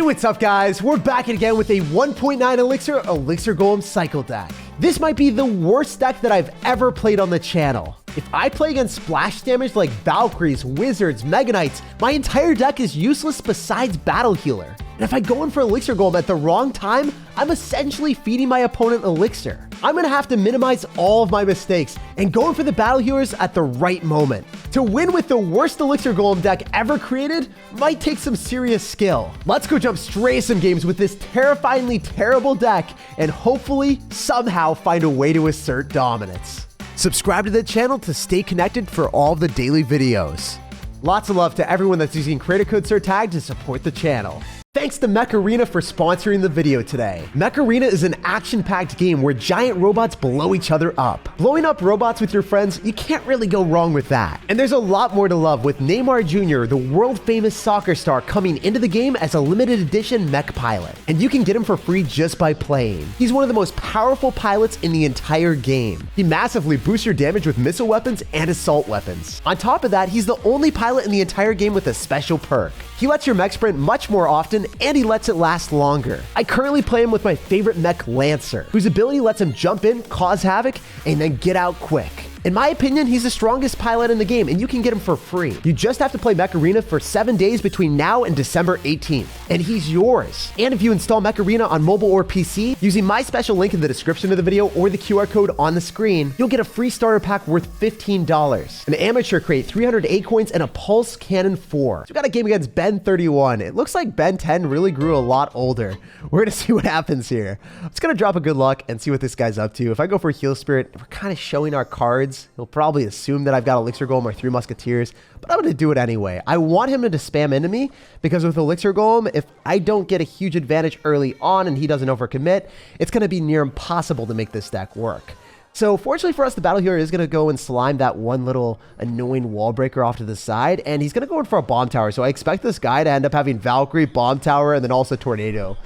What's up guys? We're back again with a 1.9 Elixir Golem cycle deck. This might be the worst deck that I've ever played on the channel. If I play against splash damage like Valkyries, Wizards, Mega Knights, my entire deck is useless besides Battle Healer. And if I go in for Elixir Golem at the wrong time, I'm essentially feeding my opponent Elixir. I'm gonna have to minimize all of my mistakes and go in for the Battle Healers at the right moment. To win with the worst Elixir Golem deck ever created might take some serious skill. Let's go jump straight some games with this terrifyingly terrible deck and hopefully somehow find a way to assert dominance. Subscribe to the channel to stay connected for all of the daily videos. Lots of love to everyone that's using creator code SirTag to support the channel. Thanks to Mech Arena for sponsoring the video today. Mech Arena is an action-packed game where giant robots blow each other up. Blowing up robots with your friends, you can't really go wrong with that. And there's a lot more to love with Neymar Jr., the world-famous soccer star, coming into the game as a limited edition mech pilot. And you can get him for free just by playing. He's one of the most powerful pilots in the entire game. He massively boosts your damage with missile weapons and assault weapons. On top of that, he's the only pilot in the entire game with a special perk. He lets your mech sprint much more often, and he lets it last longer. I currently play him with my favorite mech, Lancer, whose ability lets him jump in, cause havoc, and then get out quick. In my opinion, he's the strongest pilot in the game, and you can get him for free. You just have to play Mech Arena for 7 days between now and December 18th, and he's yours. And if you install Mech Arena on mobile or PC, using my special link in the description of the video or the QR code on the screen, you'll get a free starter pack worth $15, an amateur crate, 308 coins, and a pulse cannon 4. So we got a game against Ben 31. It looks like Ben 10 really grew a lot older. We're gonna see what happens here. I'm just gonna drop a good luck and see what this guy's up to. If I go for Heal Spirit, we're kind of showing our cards. He'll probably assume that I've got Elixir Golem or 3 Musketeers, but I'm going to do it anyway. I want him to spam into me because with Elixir Golem, if I don't get a huge advantage early on and he doesn't overcommit, it's going to be near impossible to make this deck work. So fortunately for us, the Battle Healer is going to go and slime that one little annoying wall breaker off to the side, and he's going to go in for a Bomb Tower. So I expect this guy to end up having Valkyrie, Bomb Tower, and then also Tornado.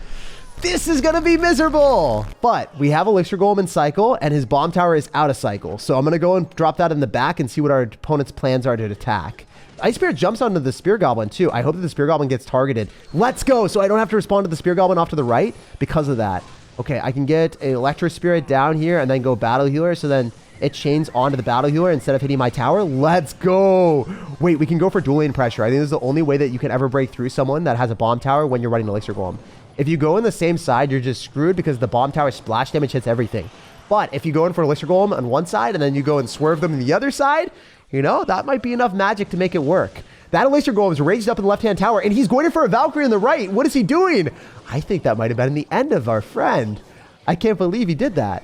This is going to be miserable, but we have Elixir Golem in cycle and his Bomb Tower is out of cycle. So I'm going to go and drop that in the back and see what our opponent's plans are to attack. Ice Spirit jumps onto the Spear Goblin too. I hope that the Spear Goblin gets targeted. Let's go. So I don't have to respond to the Spear Goblin off to the right because of that. Okay, I can get an Electro Spirit down here and then go Battle Healer. So then it chains onto the Battle Healer instead of hitting my tower. Let's go. Wait, we can go for dual lane pressure. I think this is the only way that you can ever break through someone that has a Bomb Tower when you're running Elixir Golem. If you go in the same side, you're just screwed because the Bomb Tower splash damage hits everything. But if you go in for Elixir Golem on one side and then you go and swerve them on the other side, you know, that might be enough magic to make it work. That Elixir Golem is raised up in the left-hand tower and he's going in for a Valkyrie on the right. What is he doing? I think that might have been the end of our friend. I can't believe he did that.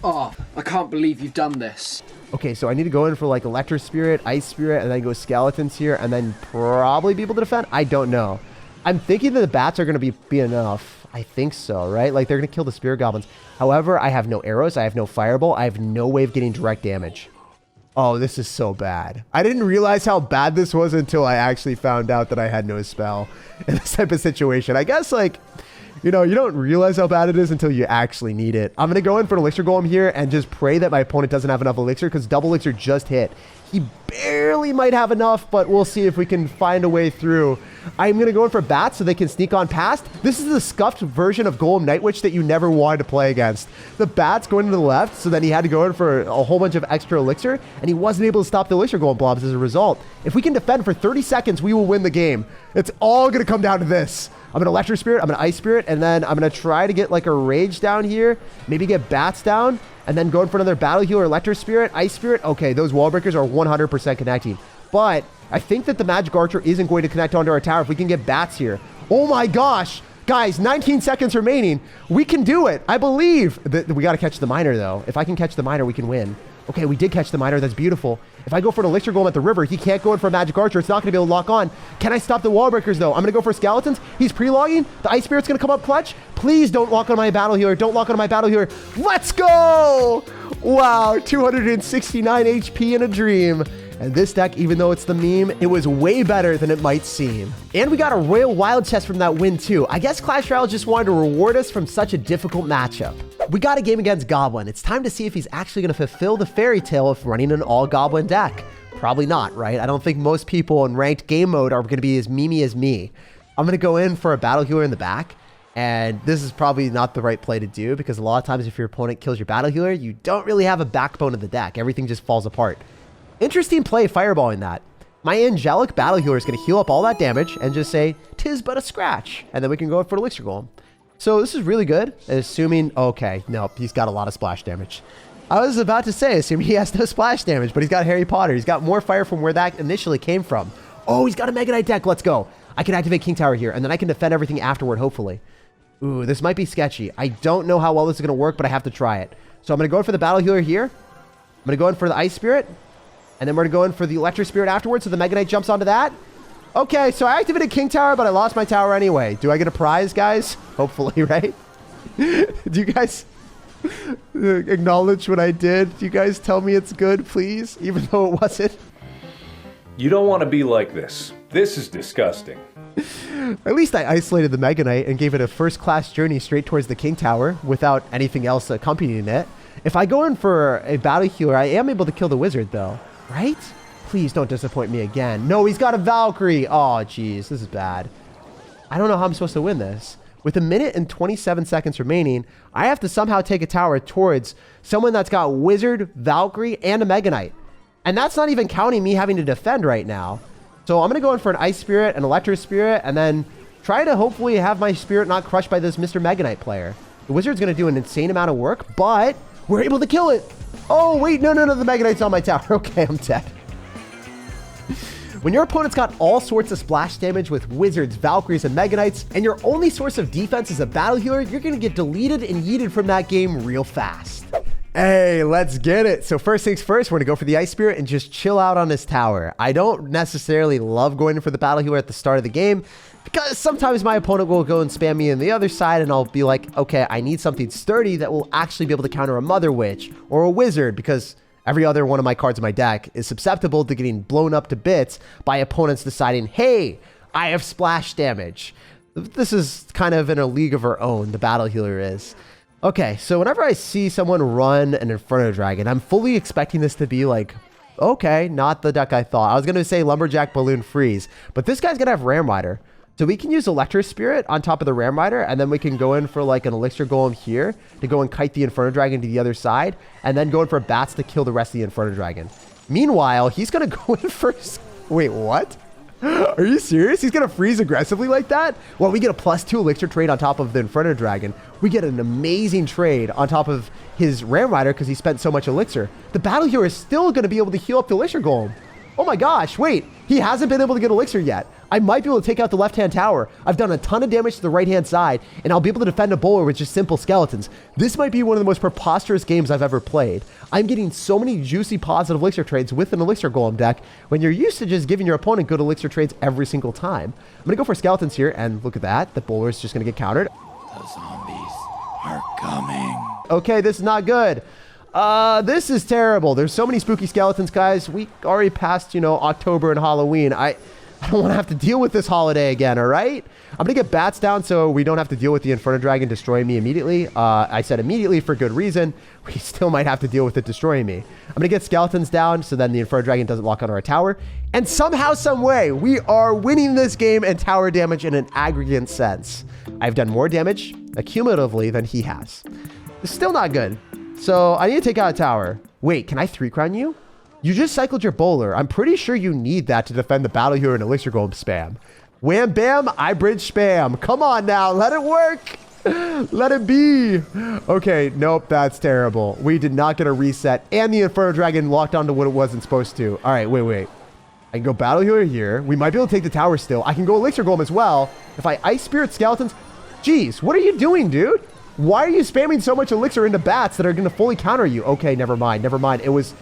Oh, I can't believe you've done this. Okay, so I need to go in for like Electro Spirit, Ice Spirit, and then go Skeletons here and then probably be able to defend. I don't know. I'm thinking that the bats are going to be enough. I think so, right? Like, they're going to kill the Spear Goblins. However, I have no arrows. I have no Fireball. I have no way of getting direct damage. Oh, this is so bad. I didn't realize how bad this was until I actually found out that I had no spell in this type of situation. I guess, like, you know, you don't realize how bad it is until you actually need it. I'm going to go in for an Elixir Golem here and just pray that my opponent doesn't have enough Elixir because double Elixir just hit. He barely might have enough, but we'll see if we can find a way through. I'm going to go in for bats so they can sneak on past. This is the scuffed version of Golem Night Witch that you never wanted to play against. The bats going to the left, so then he had to go in for a whole bunch of extra Elixir, and he wasn't able to stop the Elixir Golem blobs as a result. If we can defend for 30 seconds, we will win the game. It's all going to come down to this. I'm going to Electro Spirit, I'm going to Ice Spirit, and then I'm going to try to get like a Rage down here, maybe get bats down, and then go in for another Battle Healer, Electro Spirit, Ice Spirit. Okay, those wall breakers are 100% connecting. But I think that the Magic Archer isn't going to connect onto our tower if we can get bats here. Oh my gosh. Guys, 19 seconds remaining. We can do it. I believe. We got to catch the miner, though. If I can catch the miner, we can win. Okay, we did catch the miner. That's beautiful. If I go for an Elixir Golem at the river, he can't go in for a Magic Archer. It's not going to be able to lock on. Can I stop the wall breakers, though? I'm going to go for Skeletons. He's pre-logging. The Ice Spirit's going to come up clutch. Please don't lock on my Battle Healer. Don't lock on my Battle Healer. Let's go! Wow, 269 HP in a dream. And this deck, even though it's the meme, it was way better than it might seem. And we got a Royal Wild chest from that win too. I guess Clash Royale just wanted to reward us from such a difficult matchup. We got a game against Goblin. It's time to see if he's actually going to fulfill the fairy tale of running an all Goblin deck. Probably not, right? I don't think most people in ranked game mode are going to be as memey as me. I'm going to go in for a battle healer in the back. And this is probably not the right play to do because a lot of times if your opponent kills your battle healer, you don't really have a backbone of the deck. Everything just falls apart. Interesting play fireballing that. My angelic battle healer is going to heal up all that damage and just say, "'Tis but a scratch." And then we can go for Elixir Golem. So this is really good. Assuming, okay, nope, he's got a lot of splash damage. I was about to say, assuming he has no splash damage, but he's got Harry Potter. He's got more fire from where that initially came from. Oh, he's got a Mega Knight deck. Let's go. I can activate King Tower here, and then I can defend everything afterward, hopefully. Ooh, this might be sketchy. I don't know how well this is going to work, but I have to try it. So I'm going to go in for the battle healer here. I'm going to go in for the Ice Spirit. And then we're going to go in for the Electric Spirit afterwards, so the Mega Knight jumps onto that. Okay, so I activated King Tower, but I lost my tower anyway. Do I get a prize, guys? Hopefully, right? Do you guys acknowledge what I did? Do you guys tell me it's good, please? Even though it wasn't? You don't want to be like this. This is disgusting. At least I isolated the Mega Knight and gave it a first-class journey straight towards the King Tower without anything else accompanying it. If I go in for a battle healer, I am able to kill the wizard, though. Right? Please don't disappoint me again. No, he's got a Valkyrie. Oh, jeez. This is bad. I don't know how I'm supposed to win this. With 1 minute and 27 seconds remaining, I have to somehow take a tower towards someone that's got wizard, Valkyrie, and a Mega Knight. And that's not even counting me having to defend right now. So I'm going to go in for an Ice Spirit, an Electric Spirit, and then try to hopefully have my Spirit not crushed by this Mr. Mega Knight player. The Wizard's going to do an insane amount of work, but we're able to kill it. Oh, wait, no, the Mega Knight's on my tower. Okay, I'm dead. When your opponent's got all sorts of splash damage with Wizards, Valkyries, and Mega Knights, and your only source of defense is a battle healer, you're going to get deleted and yeeted from that game real fast. Hey, let's get it. So first things first, we're going to go for the Ice Spirit and just chill out on this tower. I don't necessarily love going for the battle healer at the start of the game because sometimes my opponent will go and spam me on the other side and I'll be like, okay, I need something sturdy that will actually be able to counter a Mother Witch or a Wizard because every other one of my cards in my deck is susceptible to getting blown up to bits by opponents deciding, hey, I have splash damage. This is kind of in a league of our own, the battle healer is. Okay, so whenever I see someone run an Inferno Dragon, I'm fully expecting this to be like, okay, not the deck I thought. I was going to say Lumberjack, Balloon, Freeze, but this guy's going to have Ram Rider. So we can use Electric Spirit on top of the Ram Rider, and then we can go in for like an Elixir Golem here to go and kite the Inferno Dragon to the other side, and then go in for bats to kill the rest of the Inferno Dragon. Meanwhile, he's going to go in first. Wait, what? Are you serious? He's going to freeze aggressively like that? Well, we get a +2 Elixir trade on top of the Inferno Dragon. We get an amazing trade on top of his Ram Rider because he spent so much Elixir. The battle hero is still going to be able to heal up the Elixir Golem. Oh my gosh, wait. He hasn't been able to get Elixir yet. I might be able to take out the left-hand tower. I've done a ton of damage to the right-hand side, and I'll be able to defend a bowler with just simple skeletons. This might be one of the most preposterous games I've ever played. I'm getting so many juicy positive Elixir trades with an Elixir Golem deck when you're used to just giving your opponent good Elixir trades every single time. I'm going to go for skeletons here, and look at that. The bowler is just going to get countered. The zombies are coming. Okay, this is not good. This is terrible. There's so many spooky skeletons, guys. We already passed, October and Halloween. I don't want to have to deal with this holiday again, all right? I'm going to get bats down so we don't have to deal with the Inferno Dragon destroying me immediately. I said immediately for good reason. We still might have to deal with it destroying me. I'm going to get skeletons down so then the Inferno Dragon doesn't lock onto our tower. And somehow, some way, we are winning this game and tower damage in an aggregate sense. I've done more damage accumulatively than he has. It's still not good. So I need to take out a tower. Wait, can I 3-crown you? You just cycled your bowler. I'm pretty sure you need that to defend the battle hero and Elixir Golem spam. Wham bam, I bridge spam. Come on now, let it work. Let it be. Okay, nope, that's terrible. We did not get a reset, and the Inferno Dragon locked onto what it wasn't supposed to. All right, wait. I can go battle hero here. We might be able to take the tower still. I can go Elixir Golem as well. If I Ice Spirit skeletons, jeez, what are you doing, dude? Why are you spamming so much elixir into bats that are going to fully counter you? Okay, never mind. It was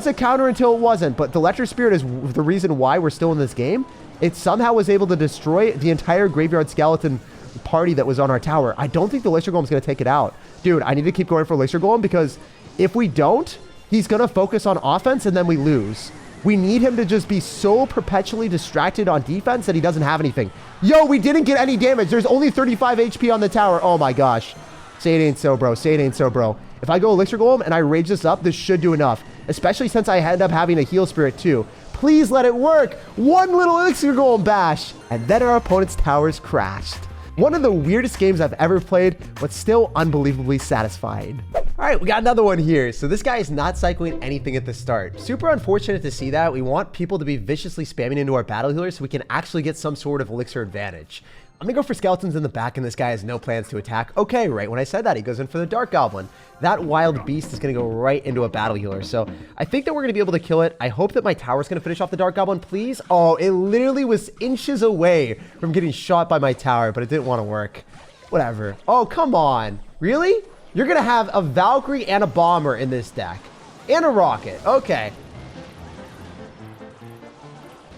a counter until it wasn't, but the Electric Spirit is the reason why we're still in this game. It somehow was able to destroy the entire graveyard skeleton party that was on our tower. I don't think the Elixir Golem is going to take it out. Dude, I need to keep going for Elixir Golem because if we don't, he's going to focus on offense and then we lose. We need him to just be so perpetually distracted on defense that he doesn't have anything. Yo, we didn't get any damage. There's only 35 HP on the tower. Oh my gosh. Say it ain't so, bro. Say it ain't so, bro. If I go Elixir Golem and I rage this up, this should do enough. Especially since I end up having a heal spirit too. Please let it work. One little elixir golem bash. And then our opponent's towers crashed. One of the weirdest games I've ever played, but still unbelievably satisfying. All right, we got another one here. So this guy is not cycling anything at the start. Super unfortunate to see that. We want people to be viciously spamming into our battle healers so we can actually get some sort of elixir advantage. I'm gonna go for skeletons in the back, and this guy has no plans to attack. Okay, right when I said that, he goes in for the dark goblin. That wild beast is gonna go right into a battle healer. So I think that we're gonna be able to kill it. I hope that my tower's gonna finish off the dark goblin, please. Oh, it literally was inches away from getting shot by my tower, but it didn't want to work. Whatever. Oh, come on. Really? You're gonna have a Valkyrie and a bomber in this deck. And a rocket. Okay.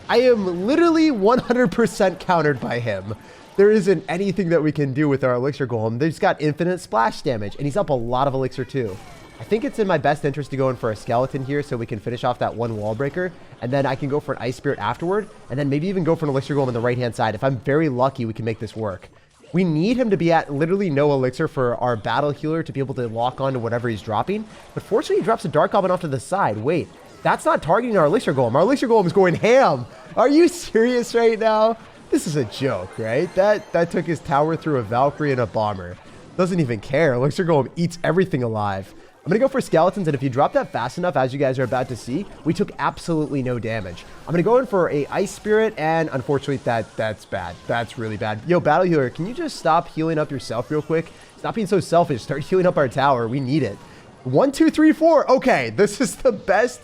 I am literally 100% countered by him. There isn't anything that we can do with our elixir golem. They've got infinite splash damage, and he's up a lot of elixir too. I think it's in my best interest to go in for a skeleton here so we can finish off that one wall breaker, and then I can go for an ice spirit afterward, and then maybe even go for an elixir golem on the right-hand side. If I'm very lucky, we can make this work. We need him to be at literally no elixir for our battle healer to be able to lock on to whatever he's dropping. But fortunately, he drops a dark goblin off to the side. Wait, that's not targeting our elixir golem. Our elixir golem is going ham. Are you serious right now? This is a joke, right? That took his tower through a Valkyrie and a bomber. Doesn't even care. Elixir Golem eats everything alive. I'm going to go for skeletons, and if you drop that fast enough, as you guys are about to see, we took absolutely no damage. I'm going to go in for a ice spirit, and unfortunately, that's bad. That's really bad. Yo, battle healer, can you just stop healing up yourself real quick? Stop being so selfish. Start healing up our tower. We need it. 1, 2, 3, 4. Okay, this is the best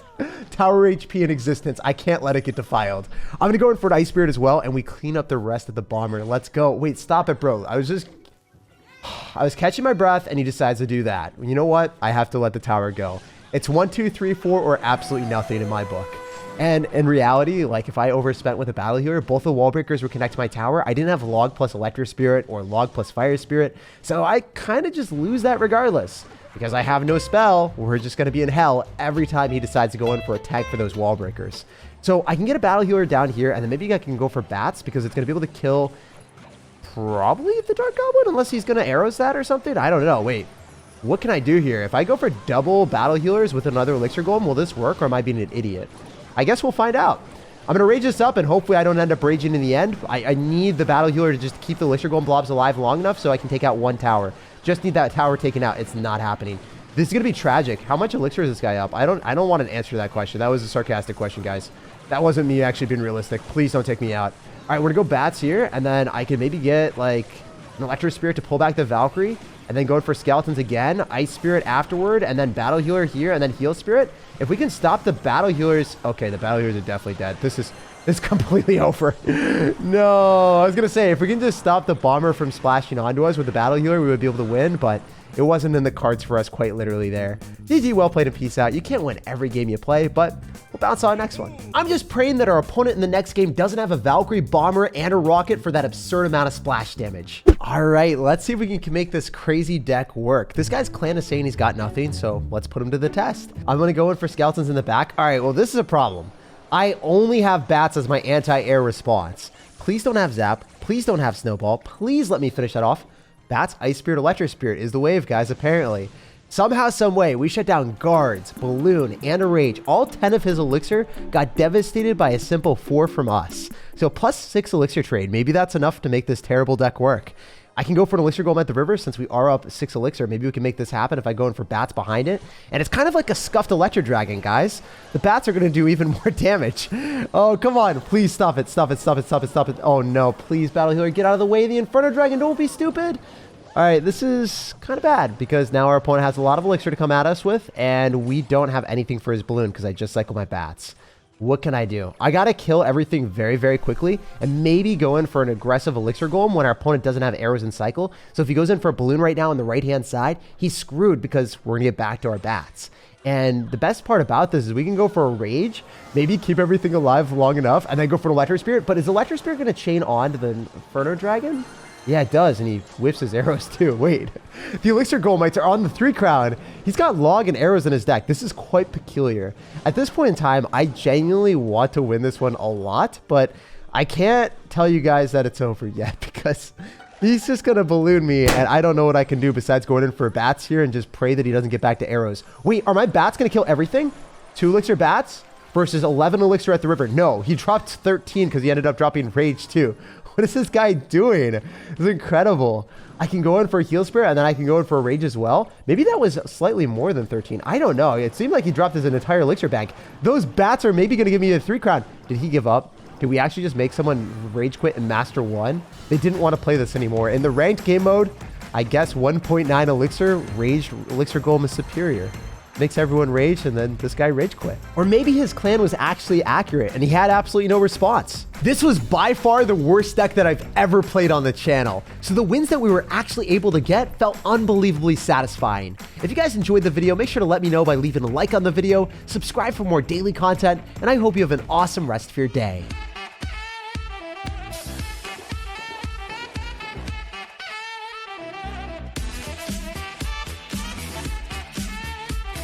tower HP in existence. I can't let it get defiled. I'm going to go in for an ice spirit as well, and we clean up the rest of the bomber. Let's go. Wait, stop it, bro. I was catching my breath, and he decides to do that. You know what? I have to let the tower go. It's 1, 2, 3, 4, or absolutely nothing in my book. And in reality, like if I overspent with a battle healer, both the wall breakers would connect to my tower. I didn't have log plus electro spirit or log plus fire spirit, so I kind of just lose that regardless. Because I have no spell, we're just going to be in hell every time he decides to go in for a tag for those wall breakers. So I can get a battle healer down here, and then maybe I can go for bats because it's going to be able to kill probably the dark goblin, unless he's going to arrows that or something. I don't know. Wait, what can I do here? If I go for double battle healers with another elixir golem, will this work, or am I being an idiot? I guess we'll find out. I'm going to rage this up, and hopefully I don't end up raging in the end. I need the battle healer to just keep the elixir golem blobs alive long enough so I can take out one tower. Just need that tower taken out. It's not happening. This is going to be tragic. How much elixir is this guy up? I don't want an answer to that question. That was a sarcastic question, guys. That wasn't me actually being realistic. Please don't take me out. All right, we're going to go bats here, and then I can maybe get like an electro spirit to pull back the Valkyrie, and then going for skeletons again, ice spirit afterward, and then battle healer here, and then heal spirit. If we can stop the battle healers, okay, the battle healers are definitely dead. This is completely over. No, I was gonna say if we can just stop the bomber from splashing onto us with the battle healer, we would be able to win, but it wasn't in the cards for us quite literally there. GG, well played and peace out. You can't win every game you play, but we'll bounce on the next one. I'm just praying that our opponent in the next game doesn't have a Valkyrie, bomber, and a rocket for that absurd amount of splash damage. All right, let's see if we can make this crazy deck work. This guy's clan is saying he's got nothing, so let's put him to the test. I'm gonna go in for skeletons in the back. All right, well, this is a problem. I only have bats as my anti-air response. Please don't have zap. Please don't have snowball. Please let me finish that off. Bats, ice spirit, electro spirit is the wave, guys, apparently. Somehow, some way, we shut down guards, balloon, and a rage. All 10 of his elixir got devastated by a simple 4 from us. So plus 6 elixir trade. Maybe that's enough to make this terrible deck work. I can go for an elixir golem at the river since we are up 6 elixir. Maybe we can make this happen if I go in for bats behind it. And it's kind of like a scuffed electro dragon, guys. The bats are going to do even more damage. Oh, come on. Please stop it. Stop it. Stop it. Stop it. Stop it. Oh, no. Please, battle healer, get out of the way. The Inferno Dragon, don't be stupid. All right, this is kind of bad because now our opponent has a lot of elixir to come at us with, and we don't have anything for his balloon because I just cycled my bats. What can I do? I got to kill everything very, very quickly and maybe go in for an aggressive elixir golem when our opponent doesn't have arrows in cycle. So if he goes in for a balloon right now on the right-hand side, he's screwed because we're going to get back to our bats. And the best part about this is we can go for a rage, maybe keep everything alive long enough, and then go for an electro spirit. But is electro spirit going to chain on to the Inferno Dragon? Yeah, it does, and he whips his arrows too. Wait, the Elixir Golemites are on the 3 crown. He's got log and arrows in his deck. This is quite peculiar. At this point in time, I genuinely want to win this one a lot, but I can't tell you guys that it's over yet because he's just going to balloon me, and I don't know what I can do besides going in for bats here and just pray that he doesn't get back to arrows. Wait, are my bats going to kill everything? 2 elixir bats? versus 11 Elixir at the river. No, he dropped 13 because he ended up dropping Rage too. What is this guy doing? It's incredible. I can go in for a heal spirit and then I can go in for a rage as well. Maybe that was slightly more than 13. I don't know. It seemed like he dropped his entire elixir bank. Those bats are maybe going to give me a 3 crown. Did he give up? Did we actually just make someone rage quit in Master 1? They didn't want to play this anymore. In the ranked game mode, I guess 1.9 elixir, rage elixir golem is superior. Makes everyone rage, and then this guy rage quit. Or maybe his clan was actually accurate and he had absolutely no response. This was by far the worst deck that I've ever played on the channel. So the wins that we were actually able to get felt unbelievably satisfying. If you guys enjoyed the video, make sure to let me know by leaving a like on the video, subscribe for more daily content, and I hope you have an awesome rest of your day.